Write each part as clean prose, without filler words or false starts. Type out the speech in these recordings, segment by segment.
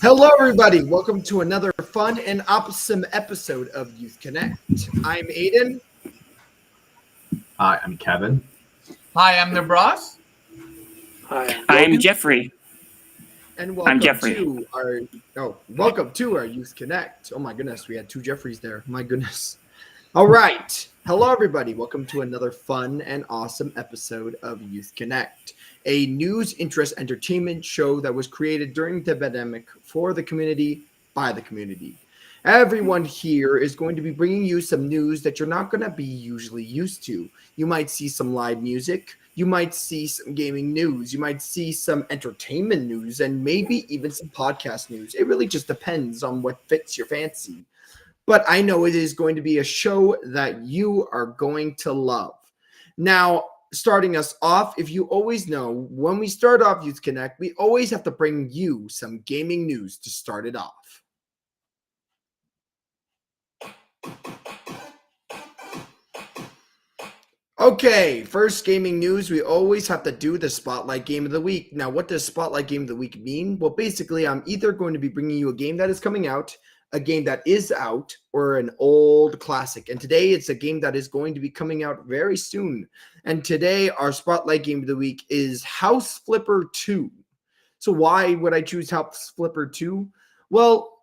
Hello, everybody. Welcome to another fun and awesome episode of Youth Connect. I'm Aiden. Hi, I'm Kevin. Hi, I'm Nibras. Hi, I'm Jeffrey. And I'm Jeffrey. welcome to our Youth Connect. Oh my goodness, we had two Jeffreys there. My goodness. All right. Hello, everybody. Welcome to another fun and awesome episode of Youth Connect, a news, interest, entertainment show that was created during the pandemic for the community, by the community. Everyone here is going to be bringing you some news that you're not going to be usually used to. You might see some live music. You might see some gaming news. You might see some entertainment news and maybe even some podcast news. It really just depends on what fits your fancy. But I know it is going to be a show that you are going to love. Now, starting us off, if you always know, when we start off Youth Connect, we always have to bring you some gaming news to start it off. Okay, first gaming news, we always have to do the Spotlight Game of the Week. Now, what does Spotlight Game of the Week mean? Well, basically, I'm either going to be bringing you a game that is coming out, a game that is out, or an old classic. And today, it's a game that is going to be coming out very soon. And today, our Spotlight Game of the Week is House Flipper 2. So why would I choose House Flipper 2? Well,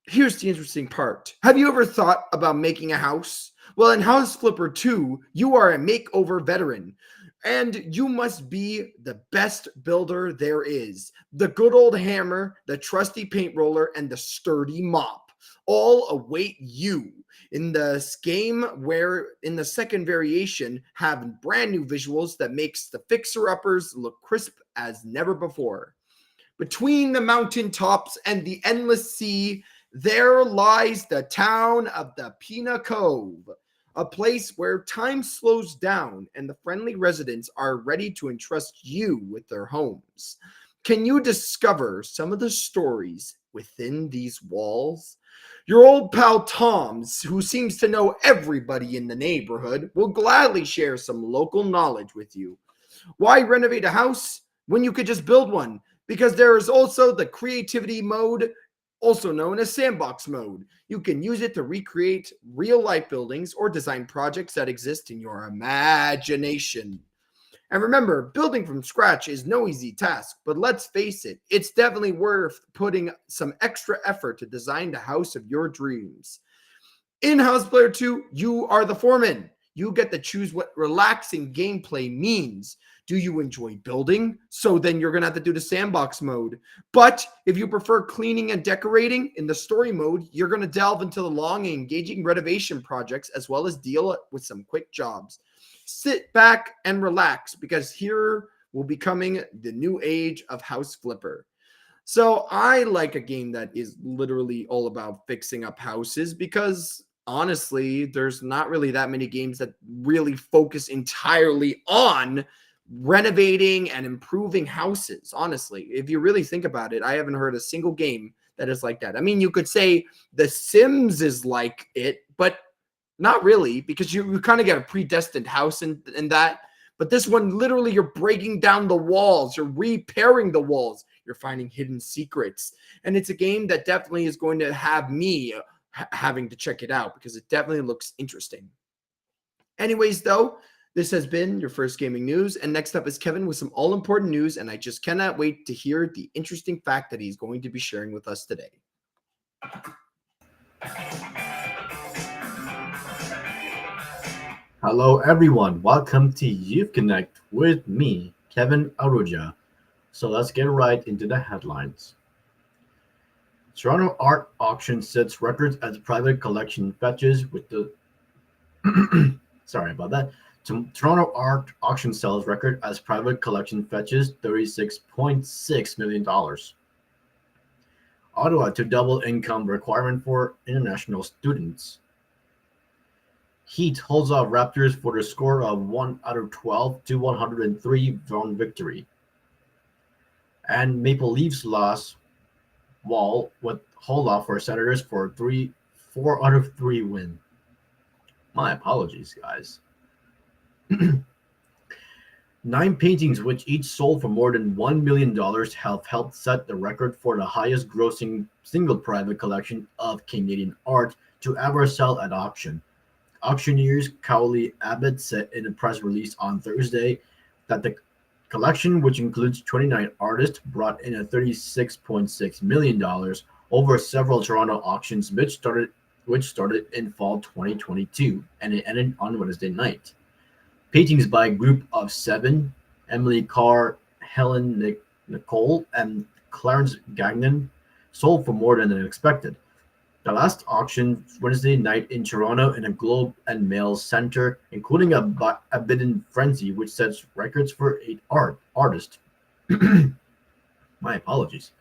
here's the interesting part. Have you ever thought about making a house? Well, in House Flipper 2, you are a makeover veteran, and you must be the best builder there is. The good old hammer, the trusty paint roller, and the sturdy mop all await you in this game, where in the second variation have brand new visuals that makes the fixer-uppers look crisp as never before. Between the mountain tops and the endless sea, there lies the town of the Pina Cove, a place where time slows down and the friendly residents are ready to entrust you with their homes. Can you discover some of the stories within these walls? Your old pal Tom's, who seems to know everybody in the neighborhood, will gladly share some local knowledge with you. Why renovate a house when you could just build one? Because there is also the creativity mode, also known as sandbox mode. You can use it to recreate real-life buildings or design projects that exist in your imagination. And remember, building from scratch is no easy task, but let's face it, it's definitely worth putting some extra effort to design the house of your dreams. In House Flipper 2, you are the foreman. You get to choose what relaxing gameplay means. Do you enjoy building? So then you're going to have to do the sandbox mode. But if you prefer cleaning and decorating in the story mode, you're going to delve into the long and engaging renovation projects as well as deal with some quick jobs. Sit back and relax, because here will be coming the new age of House Flipper. So I like a game that is literally all about fixing up houses, because honestly, there's not really that many games that really focus entirely on renovating and improving houses. Honestly, if you really think about it, I haven't heard a single game that is like that. I mean, you could say The Sims is like it, but not really, because you kind of get a predestined house in that. But this one, literally, you're breaking down the walls, you're repairing the walls, you're finding hidden secrets. And it's a game that definitely is going to have me having to check it out, because it definitely looks interesting. Anyways, though, this has been your first gaming news, and next up is Kevin with some all-important news, and I just cannot wait to hear the interesting fact that he's going to be sharing with us today. Hello, everyone. Welcome to Youth Connect with me, Kevin Aruja. So let's get right into the headlines. Toronto Art Auction sets records as private collection fetches with the sorry about that. Toronto Art Auction sells record as private collection fetches $36.6 million. Ottawa to double income requirement for international students. Heat holds off Raptors for the score of 1 out of 12 to 103 zone victory. And Maple Leafs lost Wall with hold off for Senators for 4 out of 3 win. My apologies, guys. Nine paintings, which each sold for more than $1 million, have helped set the record for the highest grossing single private collection of Canadian art to ever sell at auction. Auctioneers Cowley Abbott said in a press release on Thursday that the collection, which includes 29 artists, brought in a $36.6 million over several Toronto auctions, which started in fall 2022 and it ended on Wednesday night. Paintings by a group of seven: Emily Carr, Helen Nicole, and Clarence Gagnon, sold for more than expected. The last auction Wednesday night in Toronto in a Globe and Mail Centre, including a bidding frenzy which sets records for eight artists. My apologies.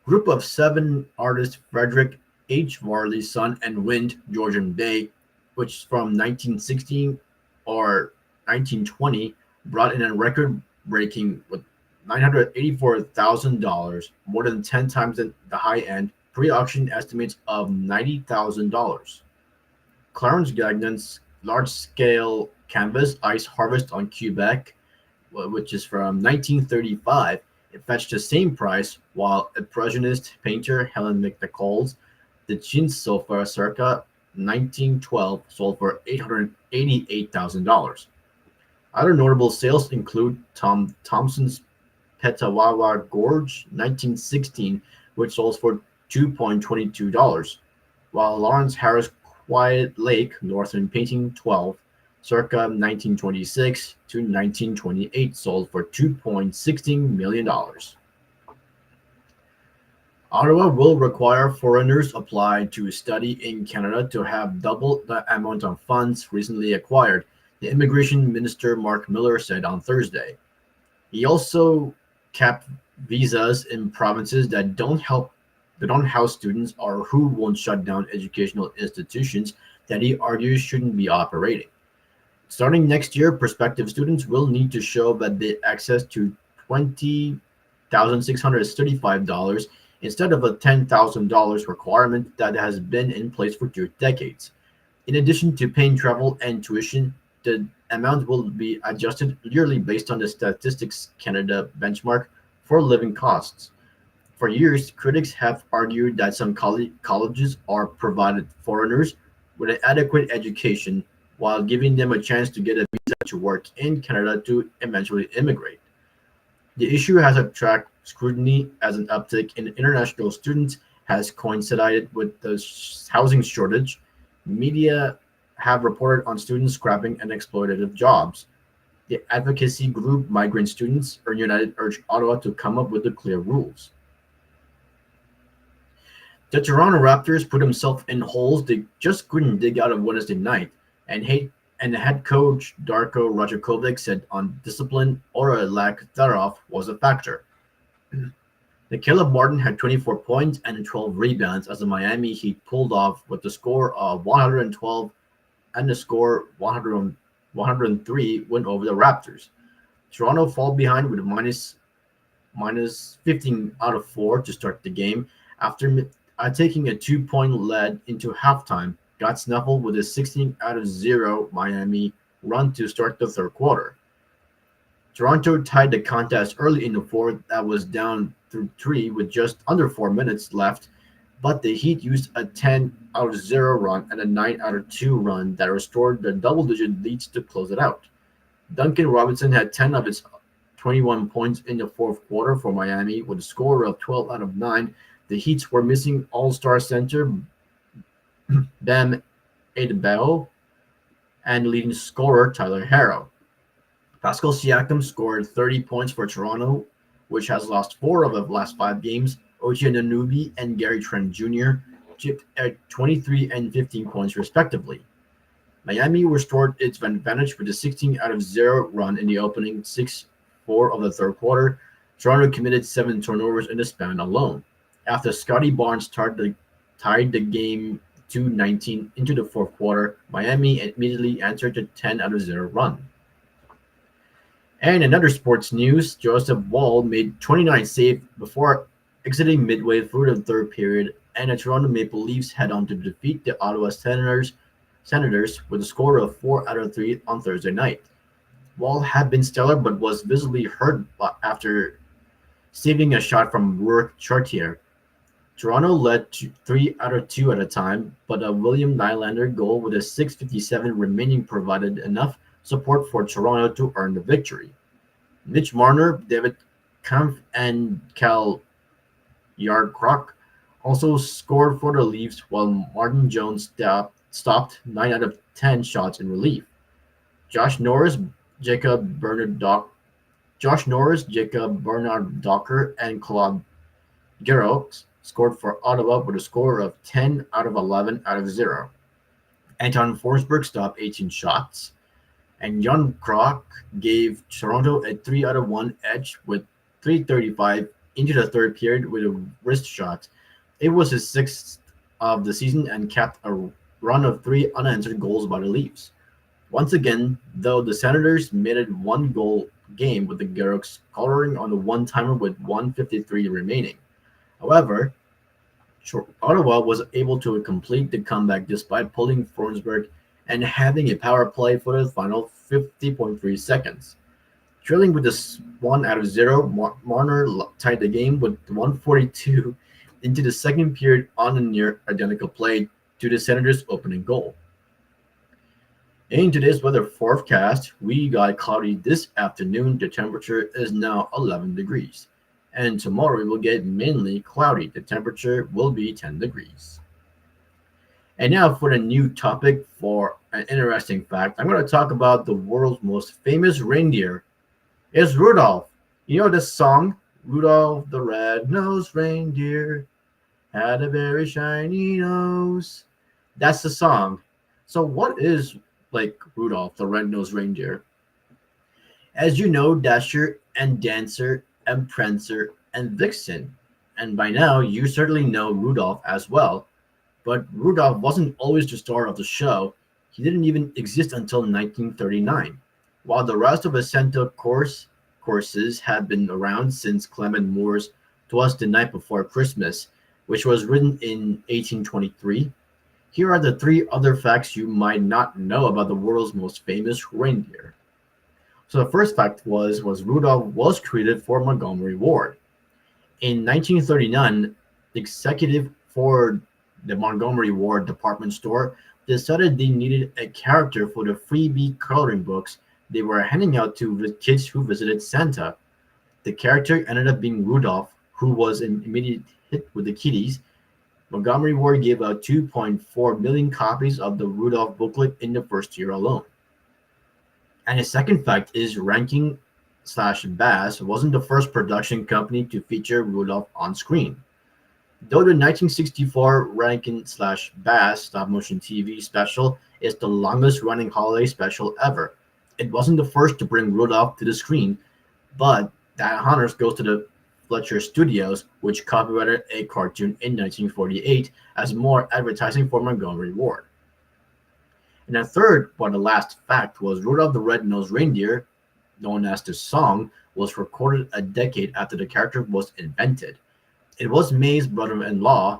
Group of seven artists Frederick H. Varley's Sun and Wind, Georgian Bay, which from 1916 or 1920 brought in a record-breaking with $984,000, more than 10 times the high-end pre-auction estimates of $90,000. Clarence Gagnon's large-scale canvas Ice Harvest on Quebec, which is from 1935, it fetched the same price, while impressionist painter Helen McNichols' The Chintz Sofa circa 1912 sold for $888,000. Other notable sales include Tom Thompson's Petawawa Gorge 1916, which sold for $2.22, while Lawrence Harris' Quiet Lake Northern Painting 12, circa 1926 to 1928, sold for $2.16 million. Ottawa will require foreigners apply to study in Canada to have double the amount of funds recently acquired, the Immigration Minister Mark Miller said on Thursday. He also capped visas in provinces that don't house students or who won't shut down educational institutions that he argues shouldn't be operating. Starting next year, prospective students will need to show that they access to $20,635 instead of a $10,000 requirement that has been in place for 2 decades. In addition to paying travel and tuition, the amount will be adjusted yearly based on the Statistics Canada benchmark for living costs. For years, critics have argued that some colleges are provided foreigners with an adequate education while giving them a chance to get a visa to work in Canada to eventually immigrate. The issue has attracted scrutiny as an uptick in international students has coincided with the housing shortage. Media have reported on students scrapping and exploitative jobs. The advocacy group Migrant Students are United urged Ottawa to come up with the clear rules. The Toronto Raptors put themselves in holes they just couldn't dig out of Wednesday night, and the head coach Darko Rajakovic said on discipline or a lack thereof was a factor. The Caleb Martin had 24 points and 12 rebounds as the Miami Heat pulled off with the score of 112 and the score 103 win over the Raptors. Toronto fall behind with minus 15 out of 4 to start the game after taking a 2-point lead into halftime. Got snuffled with a 16 out of 0 Miami run to start the third quarter. Toronto tied the contest early in the fourth that was down through 3 with just under 4 minutes left, but the Heat used a 10 out of 0 run and a 9 out of 2 run that restored the double-digit leads to close it out. Duncan Robinson had 10 of his 21 points in the fourth quarter for Miami with a score of 12 out of 9. The Heats were missing all-star center Bam Adebayo and leading scorer Tyler Herro. Pascal Siakam scored 30 points for Toronto, which has lost 4 of the last 5 games. Ochi Anunoby and Gary Trent Jr. chipped at 23 and 15 points respectively. Miami restored its advantage with a 16 out of 0 run in the opening 6-4 of the third quarter. Toronto committed 7 turnovers in the span alone. After Scotty Barnes tied the game 2-19 into the fourth quarter, Miami immediately entered a 10 out of 0 run. And in other sports news, Joseph Wall made 29 saves before exiting midway through the third period, and the Toronto Maple Leafs head on to defeat the Ottawa Senators with a score of 4 out of 3 on Thursday night. wall had been stellar but was visibly hurt after saving a shot from Rourke Chartier. Toronto led 3 out of 2 at a time, but a William Nylander goal with a 6:57 remaining provided enough support for Toronto to earn the victory. Mitch Marner, David Kampf, and Cal Yardcroc also scored for the Leafs, while Martin Jones stopped 9 out of 10 shots in relief. Josh Norris, Jacob Bernard Doc, Josh Norris, Jacob Bernard Docker, and Claude Giroux scored for Ottawa with a score of 10 out of 11 out of 0. Anton Forsberg stopped 18 shots, and Jan Krok gave Toronto a 3 out of 1 edge with 3:35 into the third period with a wrist shot. It was his sixth of the season and capped a run of 3 unanswered goals by the Leafs. Once again, though, the Senators made it one goal game with the Garrocks coloring on the one-timer with 1:53 remaining. However, Ottawa was able to complete the comeback despite pulling Forsberg and having a power play for the final 50.3 seconds. Trailing with this 1 out of 0, Marner tied the game with 1:42 into the second period on a near identical play to the Senators' opening goal. In today's weather forecast, we got cloudy this afternoon. The temperature is now 11 degrees. And tomorrow we will get mainly cloudy. The temperature will be 10 degrees. And now for the new topic for an interesting fact. I'm going to talk about the world's most famous reindeer. It's Rudolph. You know this song? Rudolph the red-nosed reindeer had a very shiny nose. That's the song. So what is Rudolph the red-nosed reindeer? As you know, Dasher and Dancer and Prancer and Vixen. And by now, you certainly know Rudolph as well. But Rudolph wasn't always the star of the show. He didn't even exist until 1939. While the rest of the Santa courses had been around since Clement Moore's "'Twas the Night Before Christmas", which was written in 1823. Here are the 3 other facts you might not know about the world's most famous reindeer. So the first fact was Rudolph was created for Montgomery Ward. In 1939, the executive for the Montgomery Ward department store decided they needed a character for the freebie coloring books they were handing out to the kids who visited Santa. The character ended up being Rudolph, who was an immediate hit with the kiddies. Montgomery Ward gave out 2.4 million copies of the Rudolph booklet in the first year alone. And the second fact is Rankin/Bass wasn't the first production company to feature Rudolph on screen. Though the 1964 Rankin/Bass stop-motion TV special is the longest-running holiday special ever, it wasn't the first to bring Rudolph to the screen, but that honors goes to the Fletcher Studios, which copyrighted a cartoon in 1948 as more advertising for Montgomery Ward. And the third, but the last fact, was Rudolph the Red-Nosed Reindeer, known as the song, was recorded a decade after the character was invented. It was May's brother-in-law,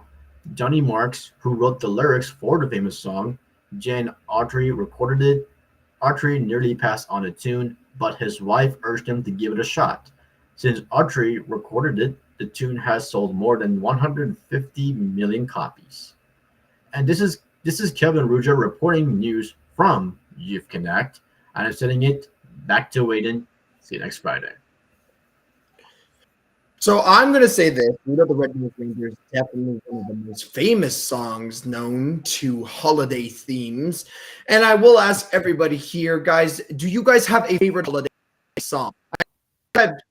Johnny Marks, who wrote the lyrics for the famous song. Jane Autry recorded it. Autry nearly passed on the tune, but his wife urged him to give it a shot. Since Autry recorded it, the tune has sold more than 150 million copies. And this is Kevin Ruja reporting news from Youth Connect, and I'm sending it back to Aiden. See you next Friday. So I'm going to say this. Rudolph the Red-Nosed Reindeer is definitely one of the most famous songs known to holiday themes. And I will ask everybody here, guys, do you guys have a favorite holiday song?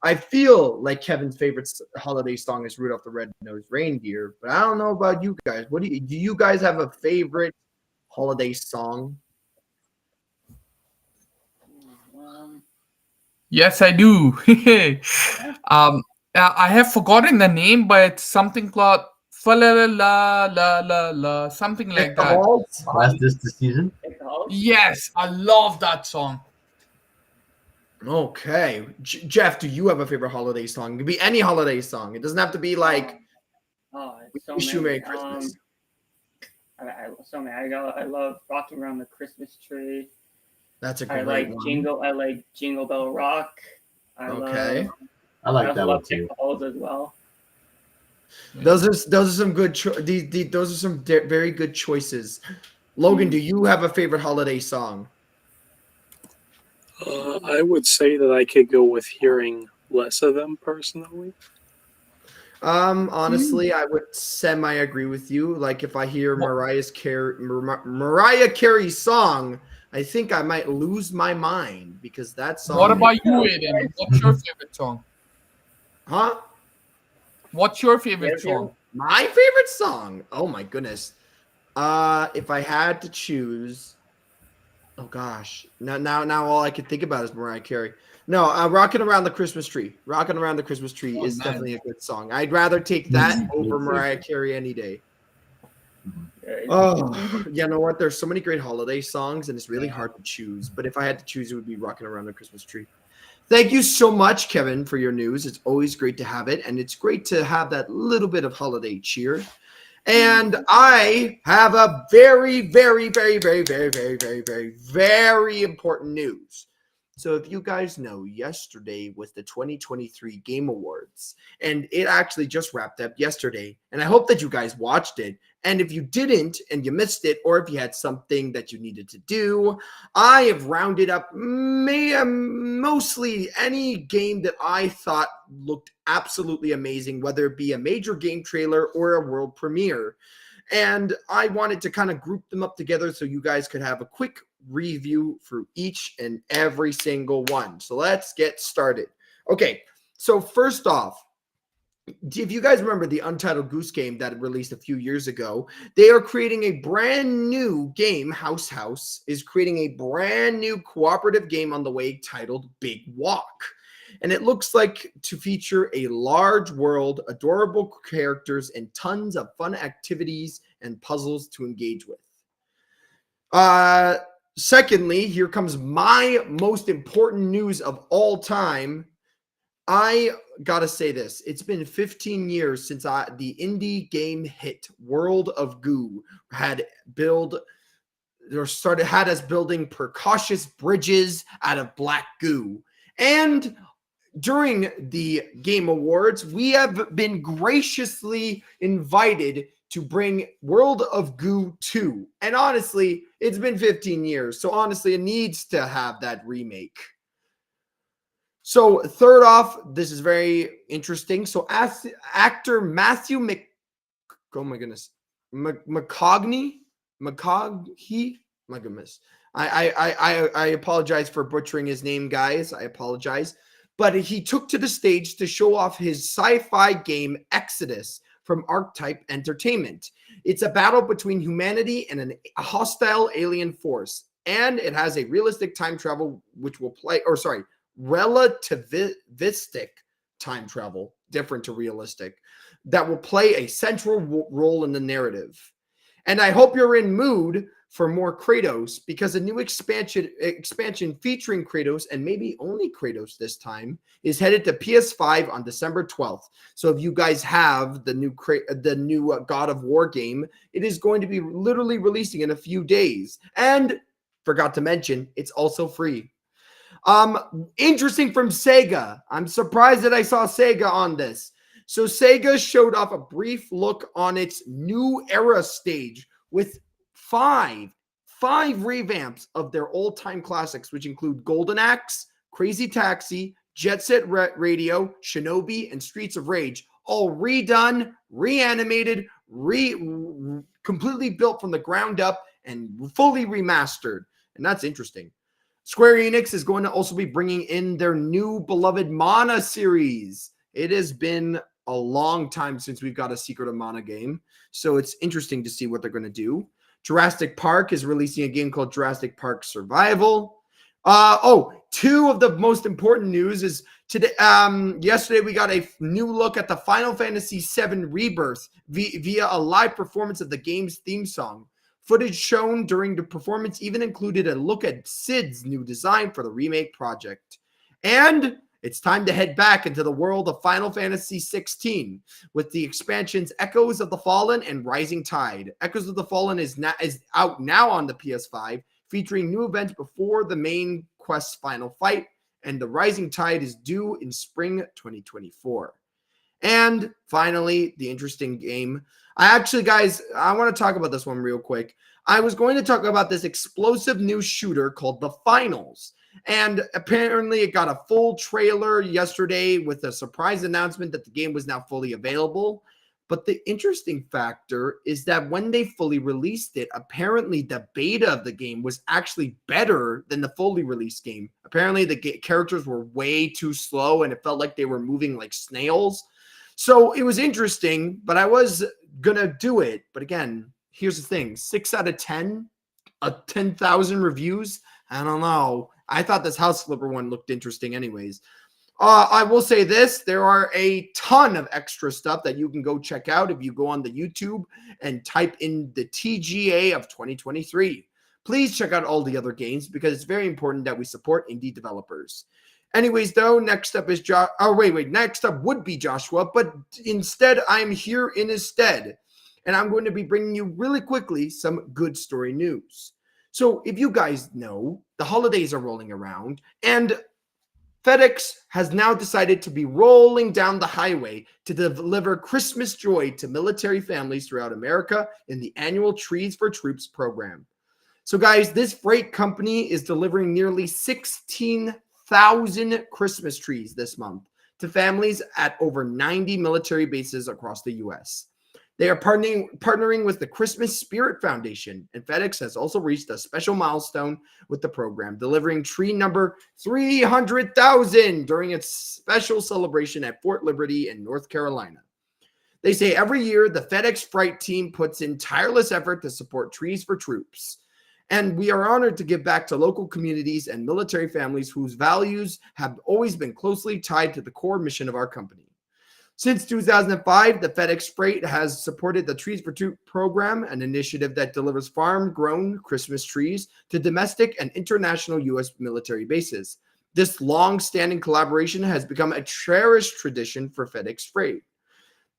I feel like Kevin's favorite holiday song is Rudolph the Red-Nosed Reindeer, but I don't know about you guys. Do you guys have a favorite holiday song? Yes, I do. I have forgotten the name, but it's something called fa la la la la la la, something like that. Last this season? Yes, I love that song. Okay. Jeff, do you have a favorite holiday song? It could be any holiday song. It doesn't have to be like Wish You Merry Christmas. I love Rocking Around the Christmas Tree. That's a I great like one. I like Jingle Bell Rock. Okay. I like I that love one too. Pitfalls as well. Those are some good those are some very good choices. Logan, do you have a favorite holiday song? I would say that I could go with hearing less of them personally. Honestly, I would semi agree with you. Like if I hear Mariah Carey's song, I think I might lose my mind because that What song, about you, Aiden? What's your favorite song? huh? What's your favorite Yes, song? My favorite song. Oh my goodness. If I had to choose, oh gosh, now all I can think about is Mariah Carey. No, "Rocking Around the Christmas Tree." "Rocking Around the Christmas Tree" Oh, is man. definitely a good song. I'd rather take that over Mariah Carey any day. Oh, you know what? There's so many great holiday songs, and it's really hard to choose. But if I had to choose, it would be "Rocking Around the Christmas Tree." Thank you so much, Kevin, for your news. It's always great to have it, and it's great to have that little bit of holiday cheer. And I have a very, very, very, very, very, very, very, very, very important news. So if you guys know, yesterday was the 2023 Game Awards, and it actually just wrapped up yesterday. And I hope that you guys watched it. And if you didn't and you missed it, or if you had something that you needed to do, I have rounded up mostly any game that I thought looked absolutely amazing, whether it be a major game trailer or a world premiere. And I wanted to kind of group them up together so you guys could have a quick review for each and every single one. So let's get started. Okay, so first off, if you guys remember the Untitled Goose Game that released a few years ago, they are creating a brand new game. House is creating a brand new cooperative game on the way titled Big Walk. And it looks like to feature a large world, adorable characters, and tons of fun activities and puzzles to engage with. Secondly, here comes my most important news of all time. I gotta say this. It's been 15 years since the indie game hit World of Goo had us building precocious bridges out of black goo. And during the Game Awards, we have been graciously invited to bring World of Goo 2. And honestly, it's been 15 years. So honestly, it needs to have that remake. So third off, this is very interesting. So actor Matthew McConaughey, my goodness. I apologize for butchering his name, guys. I apologize. But he took to the stage to show off his sci-fi game Exodus from Archetype Entertainment. It's a battle between humanity and a hostile alien force. And it has a realistic time travel, relativistic time travel, different to realistic, that will play a central role in the narrative. And I hope you're in mood for more Kratos, because a new expansion featuring Kratos, and maybe only Kratos this time, is headed to PS5 on December 12th. So if you guys have the new God of War game, it is going to be literally releasing in a few days. And forgot to mention, it's also free. Interesting from Sega. I'm surprised that I saw Sega on this. So Sega showed off a brief look on its new era stage with five revamps of their old-time classics, which include Golden Axe, Crazy Taxi, Jet Set Radio, Shinobi, and Streets of Rage, all redone, reanimated, completely built from the ground up and fully remastered. And that's interesting. Square Enix is going to also be bringing in their new beloved Mana series. It has been a long time since we've got a Secret of Mana game, so it's interesting to see what they're going to do. Jurassic Park is releasing a game called Jurassic Park Survival. Two of the most important news is today. Yesterday we got a new look at the Final Fantasy VII Rebirth via a live performance of the game's theme song. Footage shown during the performance even included a look at Sid's new design for the remake project. And it's time to head back into the world of Final Fantasy XVI with the expansions Echoes of the Fallen and Rising Tide. Echoes of the Fallen is out now on the PS5, featuring new events before the main quest's final fight, and the rising tide is due in spring 2024. And finally, the interesting game. Guys, I want to talk about this one real quick. I was going to talk about this explosive new shooter called The Finals. And apparently it got a full trailer yesterday with a surprise announcement that the game was now fully available. But the interesting factor is that when they fully released it, apparently the beta of the game was actually better than the fully released game. Apparently the characters were way too slow and it felt like they were moving like snails. So it was interesting, but I was going to do it. But again, here's the thing. 6 out of 10, 10,000 reviews. I don't know. I thought this House Flipper one looked interesting anyways. I will say this. There are a ton of extra stuff that you can go check out if you go on the YouTube and type in the TGA of 2023. Please check out all the other games because it's very important that we support indie developers. Anyways, though, next up is next up would be Joshua, but instead I'm here in his stead. And I'm going to be bringing you really quickly some good story news. So if you guys know, the holidays are rolling around and FedEx has now decided to be rolling down the highway to deliver Christmas joy to military families throughout America in the annual Trees for Troops program. So guys, this freight company is delivering nearly 16,000 Christmas trees this month to families at over 90 military bases across the U.S. They are partnering with the Christmas Spirit Foundation, and FedEx has also reached a special milestone with the program, delivering tree number 300,000 during its special celebration at Fort Liberty in North Carolina. They say every year the FedEx Freight team puts in tireless effort to support Trees for Troops. And we are honored to give back to local communities and military families whose values have always been closely tied to the core mission of our company. Since 2005, the FedEx Freight has supported the Trees for Troops program, an initiative that delivers farm-grown Christmas trees to domestic and international U.S. military bases. This long-standing collaboration has become a cherished tradition for FedEx Freight.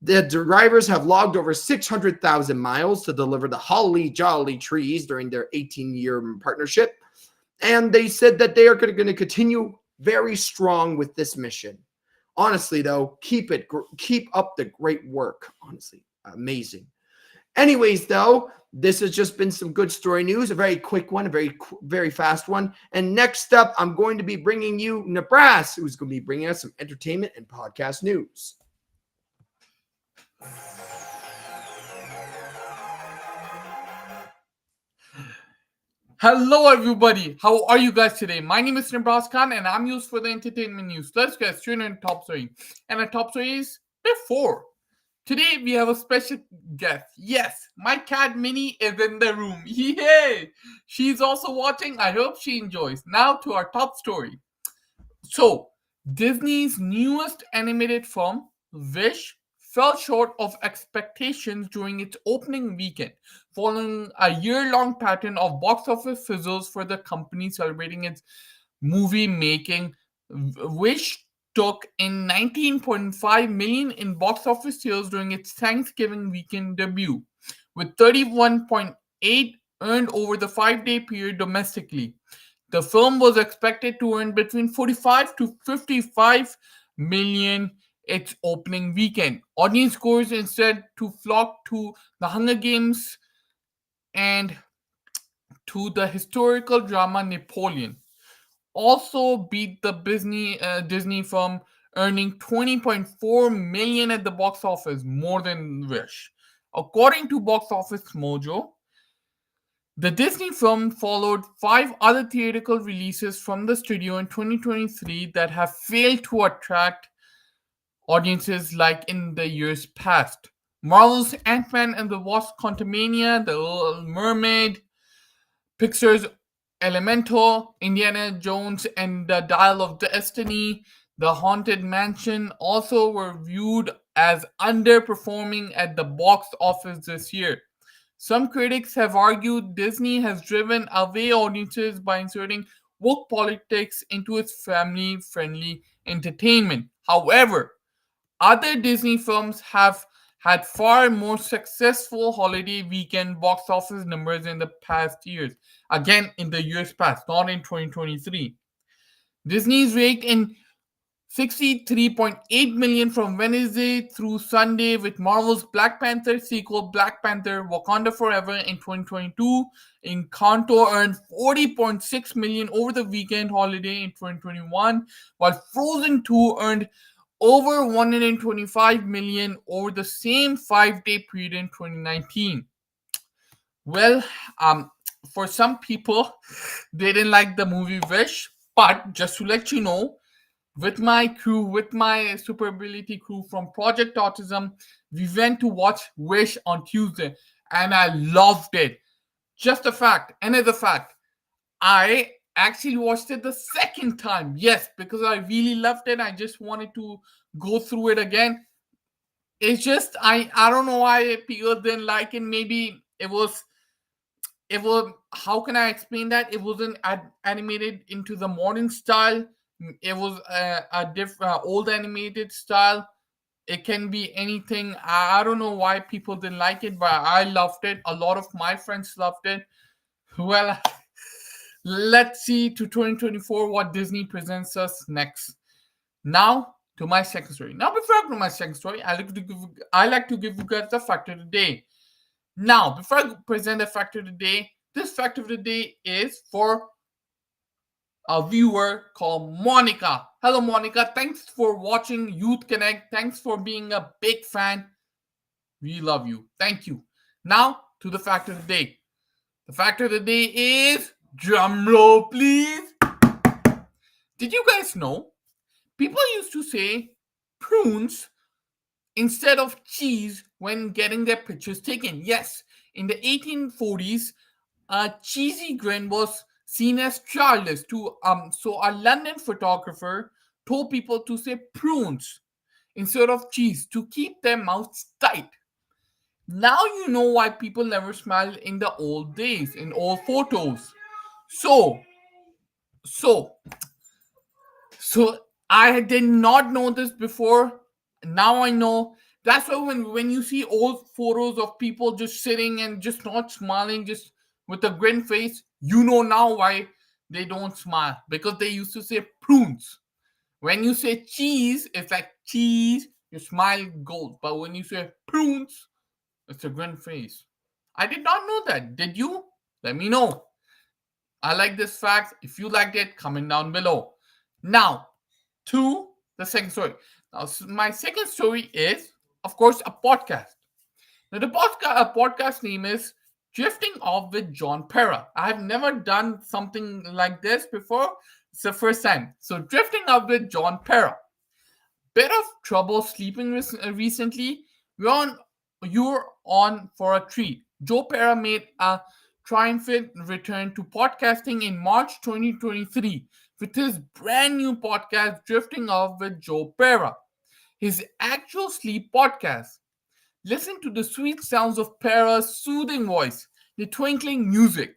The drivers have logged over 600,000 miles to deliver the holly jolly trees during their 18-year partnership, and they said that they are going to continue very strong with this mission. Honestly, though, keep up the great work. Honestly, amazing. Anyways, though, this has just been some good story news, a very quick one, a very fast one. And next up, I'm going to be bringing you Nibras, who's going to be bringing us some entertainment and podcast news. Hello, everybody. How are you guys today? My name is Nibras Khan, and I'm used for the entertainment news. Let's get straight into top story. And the top story is before. Today, we have a special guest. Yes, my cat Minnie is in the room. Yay! She's also watching. I hope she enjoys. Now to our top story. So, Disney's newest animated film, Wish, fell short of expectations during its opening weekend, following a year-long pattern of box office fizzles for the company celebrating its movie making. Wish took in 19.5 million in box office sales during its Thanksgiving weekend debut, with 31.8 earned over the 5-day period domestically. The film was expected to earn between 45 to 55 million its opening weekend. Audience scores instead to flock to The Hunger Games and to the historical drama Napoleon. Also beat the Disney film, earning 20.4 million at the box office, more than Wish. According to Box Office Mojo, the Disney film followed 5 other theatrical releases from the studio in 2023 that have failed to attract audiences like in the years past. Marvel's Ant-Man and the Wasp: Quantumania, The Little Mermaid, Pixar's Elemental, Indiana Jones and the Dial of Destiny, The Haunted Mansion also were viewed as underperforming at the box office this year. Some critics have argued Disney has driven away audiences by inserting woke politics into its family-friendly entertainment. However, other Disney films have had far more successful holiday weekend box office numbers in the past years. Again, in the years past, not in 2023. Disney's raked in 63.8 million from Wednesday through Sunday, with Marvel's Black Panther sequel Black Panther Wakanda Forever in 2022. Encanto earned 40.6 million over the weekend holiday in 2021, while Frozen 2 earned over 125 million over the same 5-day period in 2019. Well, for some people, they didn't like the movie Wish, but just to let you know, with my crew, with my Super Ability crew from Project Autism, we went to watch Wish on Tuesday, and I loved it. Just a fact, another fact, I actually watched it the second time. Yes, because I really loved it. I just wanted to go through it again. It's just I don't know why people didn't like it. Maybe it was how can I explain that? It wasn't animated into the modern style. It was a different old animated style. It can be anything. I don't know why people didn't like it, but I loved it. A lot of my friends loved it. Well, let's see to 2024 what Disney presents us next. Now to my second story. Now before I go to my second story, I like to give you guys the fact of the day. Now, before I present the fact of the day, this fact of the day is for a viewer called Monica. Hello, Monica. Thanks for watching Youth Connect. Thanks for being a big fan. We love you. Thank you. Now, to the fact of the day. The fact of the day is, drum roll, please. Did you guys know people used to say prunes instead of cheese when getting their pictures taken? Yes, in the 1840s, a cheesy grin was seen as childless. So a London photographer told people to say prunes instead of cheese to keep their mouths tight. Now you know why people never smiled in the old days, in old photos. So, so So I did not know this before. Now I know. That's why when you see old photos of people just sitting and just not smiling, just with a grin face, you know now why they don't smile. Because they used to say prunes. When you say cheese, it's like cheese, your smile goes. But when you say prunes, it's a grin face. I did not know that. Did you? Let me know. I like this fact. If you liked it, comment down below. Now, to the second story. Now, my second story is, of course, a podcast. Now, the podcast name is Drifting Off with John Pera. I have never done something like this before. It's the first time. So, Drifting Off with John Pera. Bit of trouble sleeping recently. You're on for a treat. Joe Pera made a triumphant return to podcasting in March 2023 with his brand new podcast, Drifting Off with Joe Pera, his actual sleep podcast. Listen to the sweet sounds of Pera's soothing voice, the twinkling music,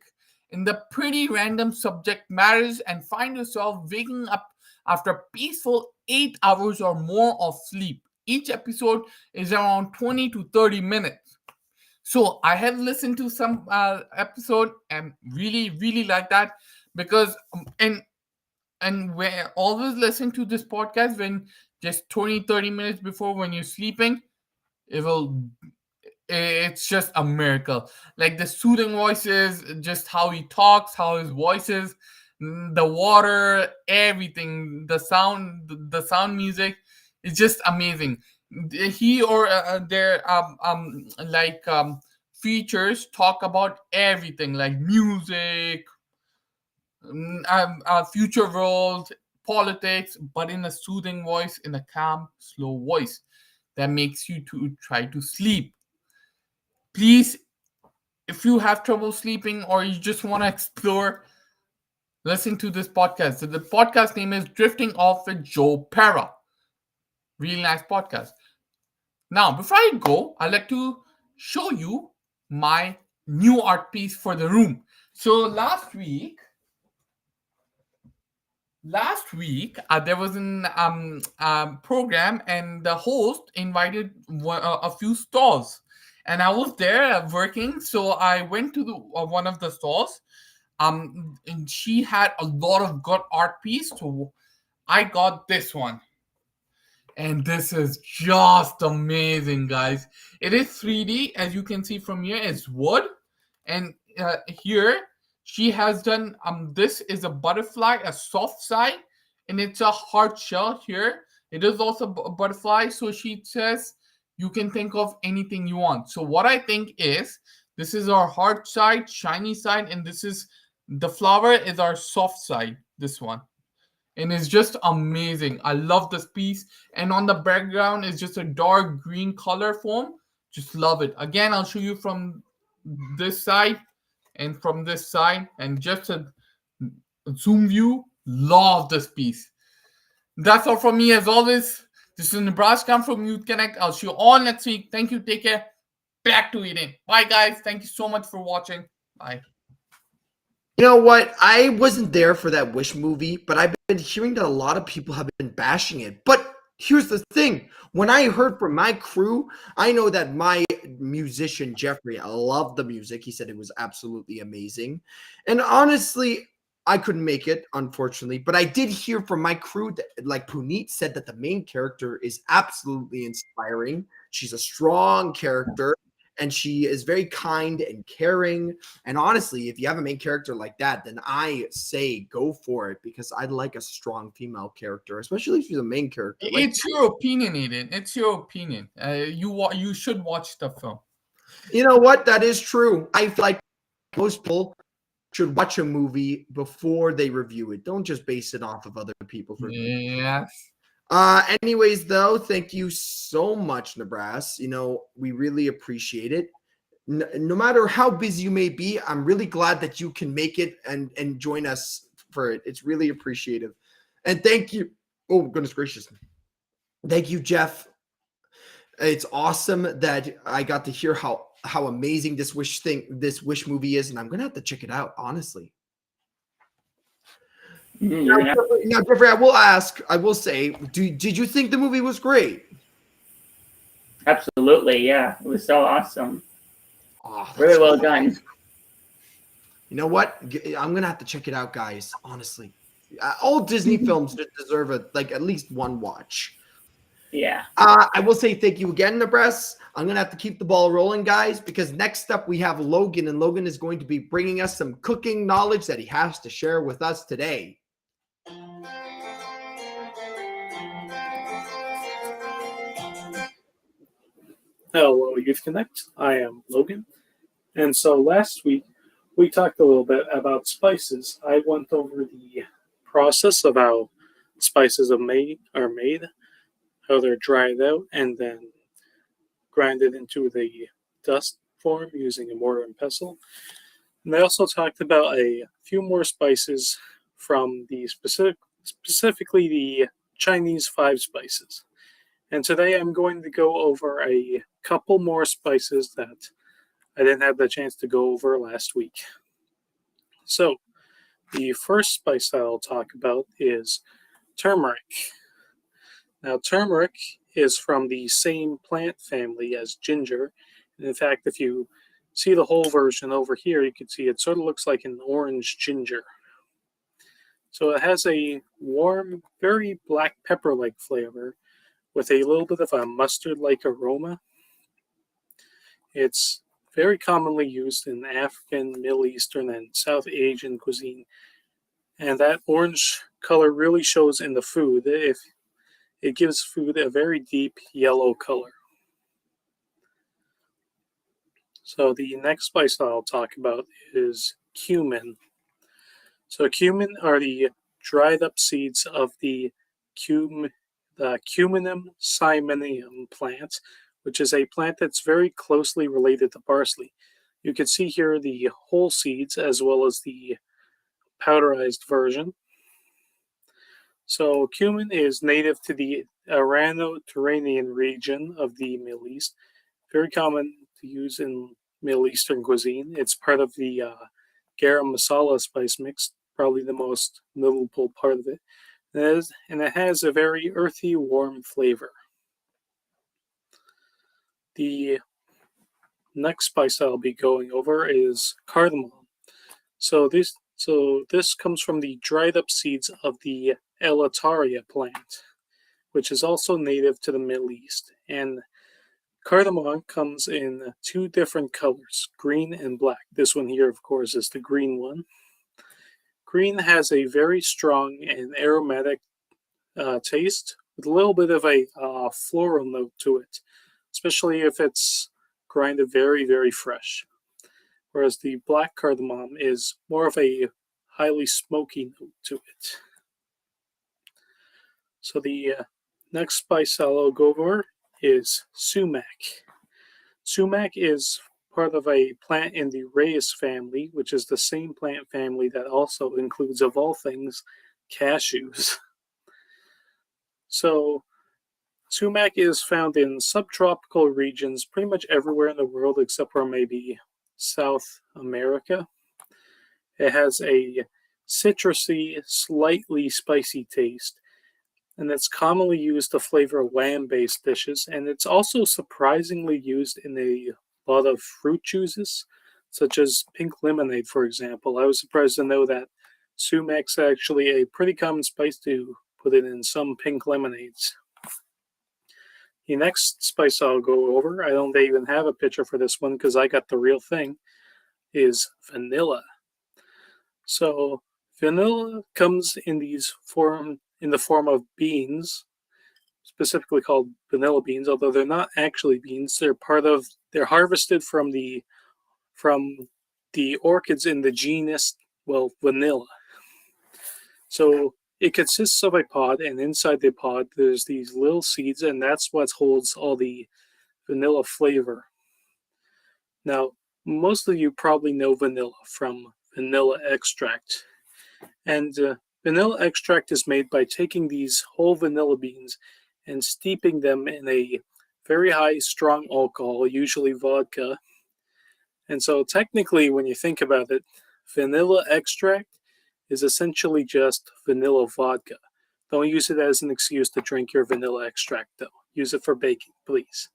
and the pretty random subject matters, and find yourself waking up after a peaceful 8 hours or more of sleep. Each episode is around 20 to 30 minutes. So I have listened to some episode and really like that because and where always listen to this podcast when just 20-30 minutes before when you're sleeping. It's just a miracle. Like the soothing voices, just how he talks, how his voice is, the water, everything, the sound music is just amazing. He or their features talk about everything like music, future world, politics, but in a soothing voice, in a calm, slow voice that makes you to try to sleep. Please, if you have trouble sleeping or you just want to explore, listen to this podcast. So the podcast name is Drifting Off with Joe Pera. Really nice podcast. Now, before I go, I'd like to show you my new art piece for the room. So last week, last week there was an program, and the host invited a few stores, and I was there working, so I went to the one of the stores. And she had a lot of good art piece, so I got this one. And this is just amazing, guys. It is 3D, as you can see from here. It's wood, and here she has done. This is a butterfly, a soft side, and it's a hard shell. Here it is also a butterfly. So she says you can think of anything you want. So what I think is this is our hard side, shiny side, and this is the flower is our soft side. This one, and it's just amazing. I love this piece. And on the background is just a dark green color form. Just love it. Again, I'll show you from this side and from this side, and just a zoom view. Love this piece. That's all from me as always. This is Nibras Khan from Youth Connect. I'll see you all next week. Thank you. Take care. Back to Aiden. Bye, guys. Thank you so much for watching. Bye. You know what? I wasn't there for that Wish movie, but I've been hearing that a lot of people have been bashing it. But here's the thing. When I heard from my crew, I know that my musician, Jeffrey, I loved the music. He said it was absolutely amazing. And honestly, I couldn't make it, unfortunately. But I did hear from my crew that, like Puneet said, that the main character is absolutely inspiring. She's a strong character, and she is very kind and caring. And honestly, if you have a main character like that, then I say go for it, because I'd like a strong female character, especially if she's a main character. Like, It's your opinion, Aiden. It's your opinion. You should watch the film. you know what? That is true. I feel like most people should watch a movie before they review it. Don't just base it off of other people's reviews. Yes. Anyways, though, thank you so much, Nibras. We really appreciate it. No matter how busy you may be, I'm really glad that you can make it and join us for it. It's really appreciative. And thank you. Oh, goodness gracious. Thank you, Jeff. It's awesome that I got to hear how amazing this Wish movie is, and I'm gonna have to check it out, honestly. Yeah. Now, Jeffrey, I will say, did you think the movie was great? Absolutely, yeah. It was so awesome. Oh, that's Really well so done. awesome. You know what? I'm gonna have to check it out, guys. Honestly, all Disney films deserve at least one watch. Yeah. I will say thank you again, Nibras. I'm gonna have to keep the ball rolling, guys, because next up we have Logan, and Logan is going to be bringing us some cooking knowledge that he has to share with us today. Hello, Youth Connect. I am Logan. And so last week, we talked a little bit about spices. I went over the process of how spices are made, how they're dried out, and then grinded into the dust form using a mortar and pestle. And I also talked about a few more spices from the specifically the Chinese 5 spices. And today I'm going to go over a couple more spices that I didn't have the chance to go over last week. So, the first spice that I'll talk about is turmeric. Now, turmeric is from the same plant family as ginger. And in fact, if you see the whole version over here, you can see it sort of looks like an orange ginger. So it has a warm, very black pepper-like flavor with a little bit of a mustard-like aroma. It's very commonly used in African, Middle Eastern, and South Asian cuisine. And that orange color really shows in the food. If it gives food a very deep yellow color. So the next spice that I'll talk about is cumin. So cumin are the dried up seeds of the Cuminum cyminum plant, which is a plant that's very closely related to parsley. You can see here the whole seeds as well as the powderized version. So cumin is native to the Irano-Turanian region of the Middle East. Very common to use in Middle Eastern cuisine. It's part of the garam masala spice mix probably the most notable part of it. And it has a very earthy, warm flavor. The next spice I'll be going over is cardamom. So this comes from the dried up seeds of the elataria plant, which is also native to the Middle East. And cardamom comes in two different colors, green and black. This one here, of course, is the green one. Green has a very strong and aromatic taste with a little bit of a floral note to it, especially if it's grinded very, very fresh. Whereas the black cardamom is more of a highly smoky note to it. So the next spice I'll go over is sumac. Sumac is part of a plant in the Reyes family, which is the same plant family that also includes, of all things, cashews. So sumac is found in subtropical regions pretty much everywhere in the world except for maybe South America. It has a citrusy, slightly spicy taste, and it's commonly used to flavor lamb-based dishes, and it's also surprisingly used in a lot of fruit juices, such as pink lemonade, for example. I was surprised to know that sumac's actually a pretty common spice to put it in some pink lemonades. The next spice I'll go over, I don't even have a picture for this one because I got the real thing, is vanilla. So vanilla comes in the form of beans, specifically called vanilla beans, although they're not actually beans. They're harvested from the orchids in the genus, vanilla. So it consists of a pod, and inside the pod there's these little seeds, and that's what holds all the vanilla flavor. Now, most of you probably know vanilla from vanilla extract. And vanilla extract is made by taking these whole vanilla beans and steeping them in a very high strong alcohol, usually vodka. And so technically, when you think about it, vanilla extract is essentially just vanilla vodka. Don't use it as an excuse to drink your vanilla extract, though. Use it for baking, please.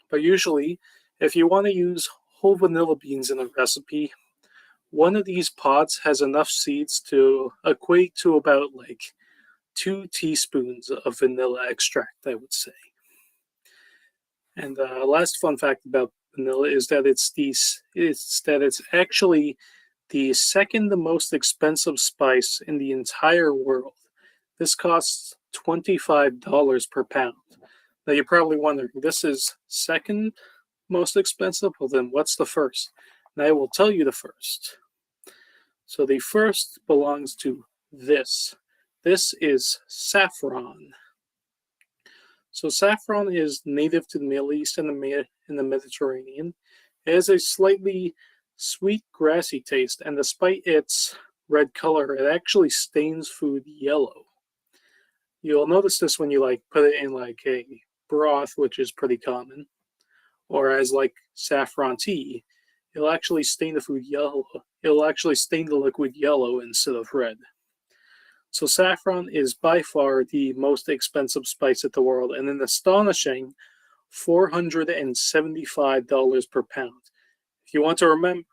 But usually, if you want to use whole vanilla beans in a recipe, one of these pods has enough seeds to equate to about 2 teaspoons of vanilla extract, I would say. And last fun fact about vanilla is that it's actually the second most expensive spice in the entire world. This costs $25 per pound. Now you're probably wondering, this is second most expensive? Well then what's the first? And I will tell you the first. So the first belongs to this. This is saffron. So saffron is native to the Middle East and the Mediterranean. It has a slightly sweet, grassy taste, and despite its red color, it actually stains food yellow. You'll notice this when you put it in a broth, which is pretty common, or as saffron tea. It'll actually stain the food yellow. It'll actually stain the liquid yellow instead of red. So saffron is by far the most expensive spice in the world, and an astonishing $475 per pound. If you want to remember,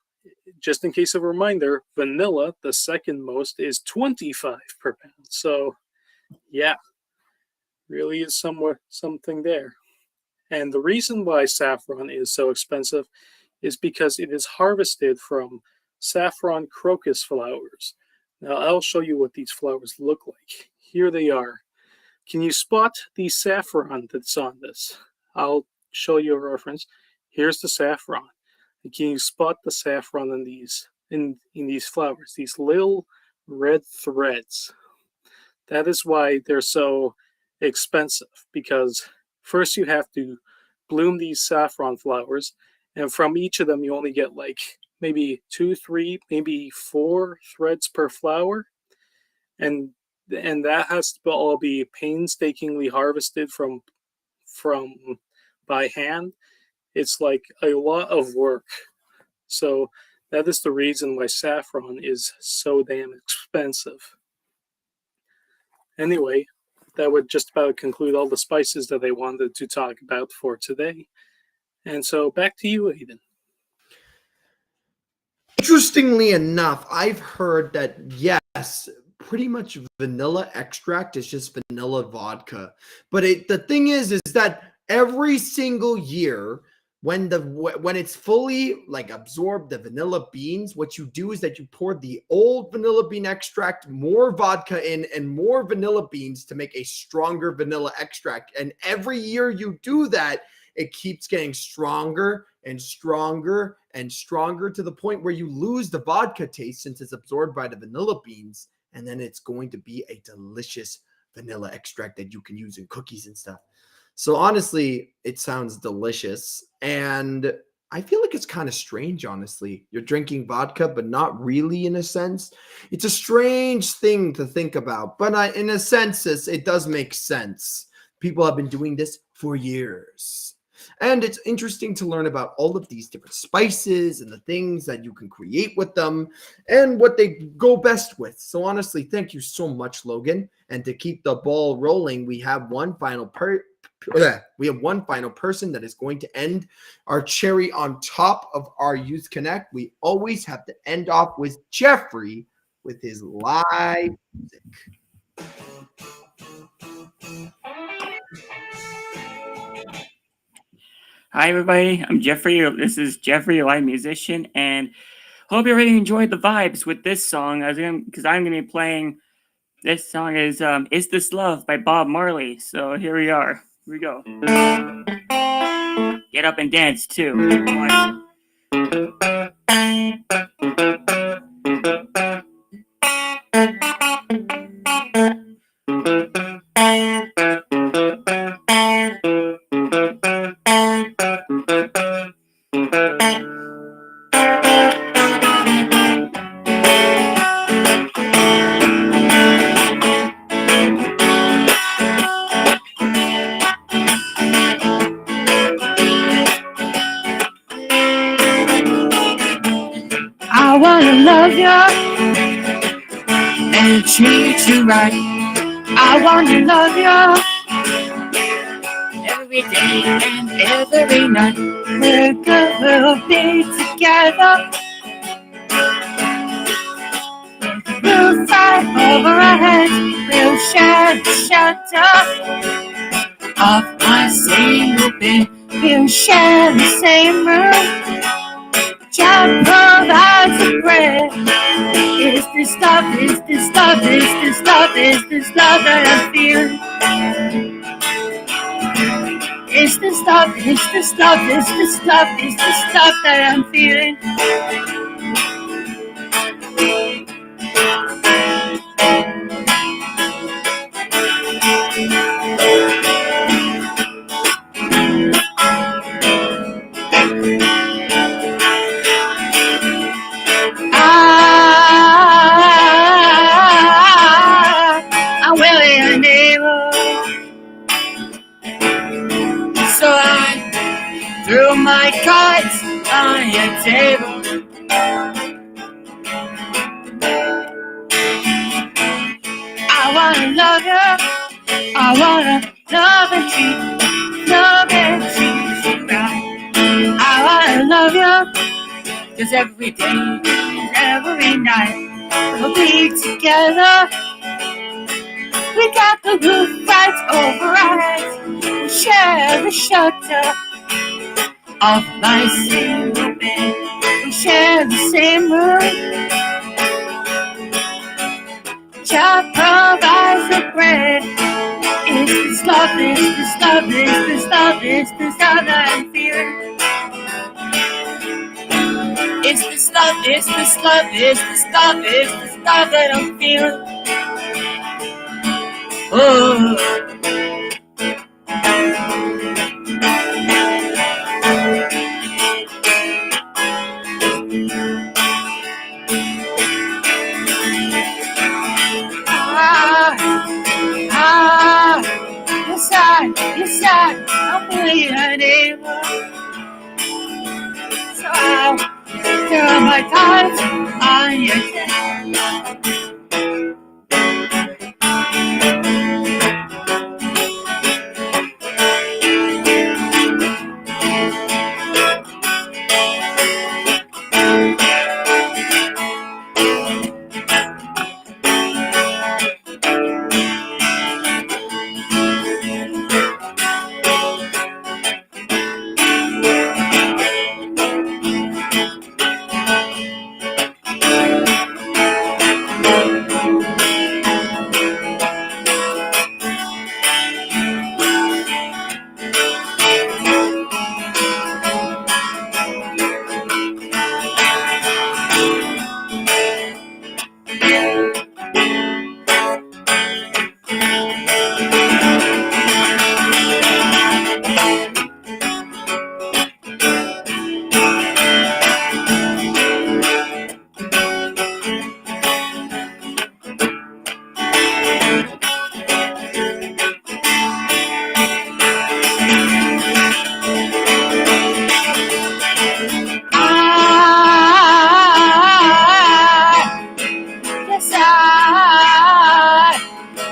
just in case of a reminder, vanilla, the second most, is $25 per pound. So, yeah, really is something there. And the reason why saffron is so expensive is because it is harvested from saffron crocus flowers. Now, I'll show you what these flowers look like. Here they are. Can you spot the saffron that's on this? I'll show you a reference. Here's the saffron. Can you spot the saffron in these flowers? These little red threads. That is why they're so expensive, because first you have to bloom these saffron flowers, and from each of them you only get maybe 2, 3, maybe 4 threads per flower, and that has to all be painstakingly harvested from by hand. It's a lot of work. So That is the reason why saffron is so damn expensive. Anyway, that would just about conclude all the spices that I wanted to talk about for today. And so back to you, Aiden. Interestingly enough, I've heard that yes, pretty much vanilla extract is just vanilla vodka. But the thing is that every single year, when it's fully like absorbed the vanilla beans, what you do is that you pour the old vanilla bean extract, more vodka in, and more vanilla beans to make a stronger vanilla extract. And every year you do that, it keeps getting stronger and stronger and stronger to the point where you lose the vodka taste since it's absorbed by the vanilla beans. And then it's going to be a delicious vanilla extract that you can use in cookies and stuff. So honestly, it sounds delicious. And I feel like it's kind of strange, honestly. You're drinking vodka, but not really in a sense. It's a strange thing to think about. But in a sense, it does make sense. People have been doing this for years. And it's interesting to learn about all of these different spices and the things that you can create with them and what they go best with. So honestly, thank you so much, Logan. And to keep the ball rolling, we have one final person that is going to end our cherry on top of our Youth Connect. We always have to end off with Jeffrey with his live music. Hi, everybody. I'm Jeffrey. This is Jeffrey, a live musician, and hope you really enjoyed the vibes with this song. Because I'm going to be playing. This song is This Love" by Bob Marley. So here we are. Here we go. Get up and dance too. One. I wanna love you and treat you right. I wanna love you every day and every night. We'll be together. We'll fight over our heads. We'll share the shelter of my single bed. We'll share the same room. Child provides the bread. Is this love, is this love, is this love, is this love that I'm feeling? Is this love, is this love, is this love, is this love that I'm feeling? I'm willing and able, so I threw my cards on your table. I wanna love you, I wanna love and treat you right. I wanna love you, 'cause every day and every night we'll be together. We got the roof right over our heads. We'll share the shelter of my single bed. We'll share the same room. Child provides the bread. Is this love, is this love, is this love, is this love that I'm feeling? Is this love, is this love, is this love, is this love that I'm feeling? Oh. Yes, I'm really unable. So Throw my cards on your table.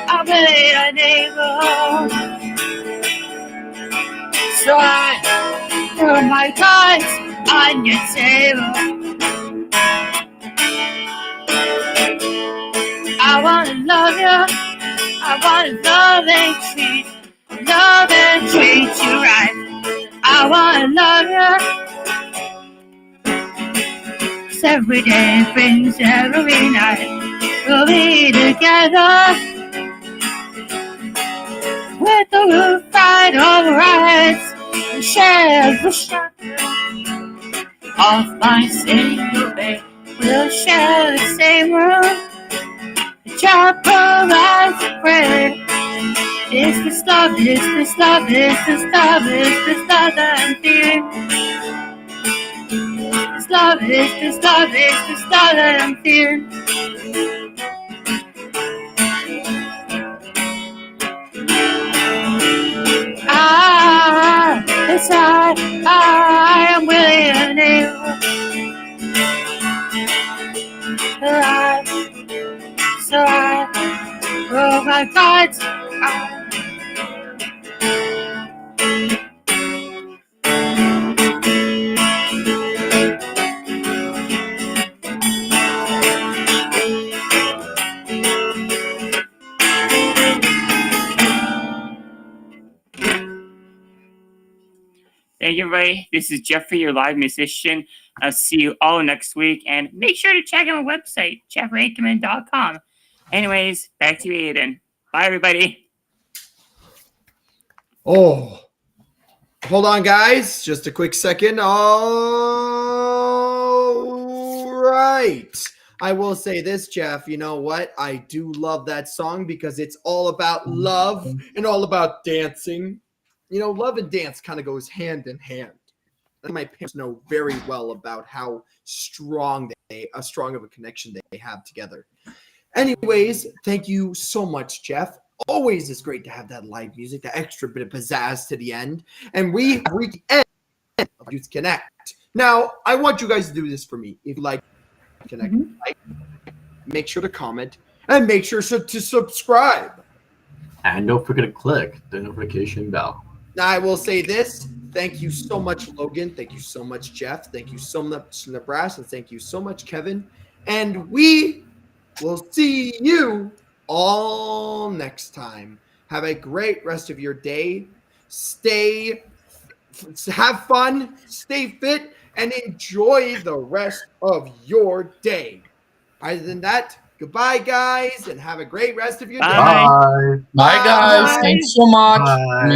I'm really unable. So I throw my cards on your table. I wanna love you. I wanna love and treat you right. I wanna love you. 'Cause every day brings every night. We'll be together with the roof right over our heads. And share the shelter of my single bed. We'll share the same room. The job provides a prayer. Is this love, is this love, is this love, is this love that I'm feeling? This love, is this love, is this love that I'm feeling? It's I am willing and able. So I roll my cards. Thank you, everybody. This is Jeffrey, your live musician. I'll see you all next week. And make sure to check out my website, jeffreyakerman.com. Anyways, back to you, Aiden. Bye, everybody. Oh, hold on, guys. Just a quick second. All right. I will say this, Jeff. You know what? I do love that song because it's all about love and all about dancing. You know, love and dance kind of goes hand in hand. And my parents know very well about how strong of a connection they have together. Anyways, thank you so much, Jeff. Always is great to have that live music, that extra bit of pizzazz to the end. And we reach the end of Youth Connect. Now, I want you guys to do this for me. If you like Connect, make sure to comment and make sure to subscribe. And don't forget to click the notification bell. Now, I will say this. Thank you so much, Logan. Thank you so much, Jeff. Thank you so much, Nibras. And thank you so much, Kevin. And we will see you all next time. Have a great rest of your day. Have fun, stay fit, and enjoy the rest of your day. Other than that, goodbye, guys, and have a great rest of your day. Bye. Bye, guys. Bye. Thanks so much. Bye.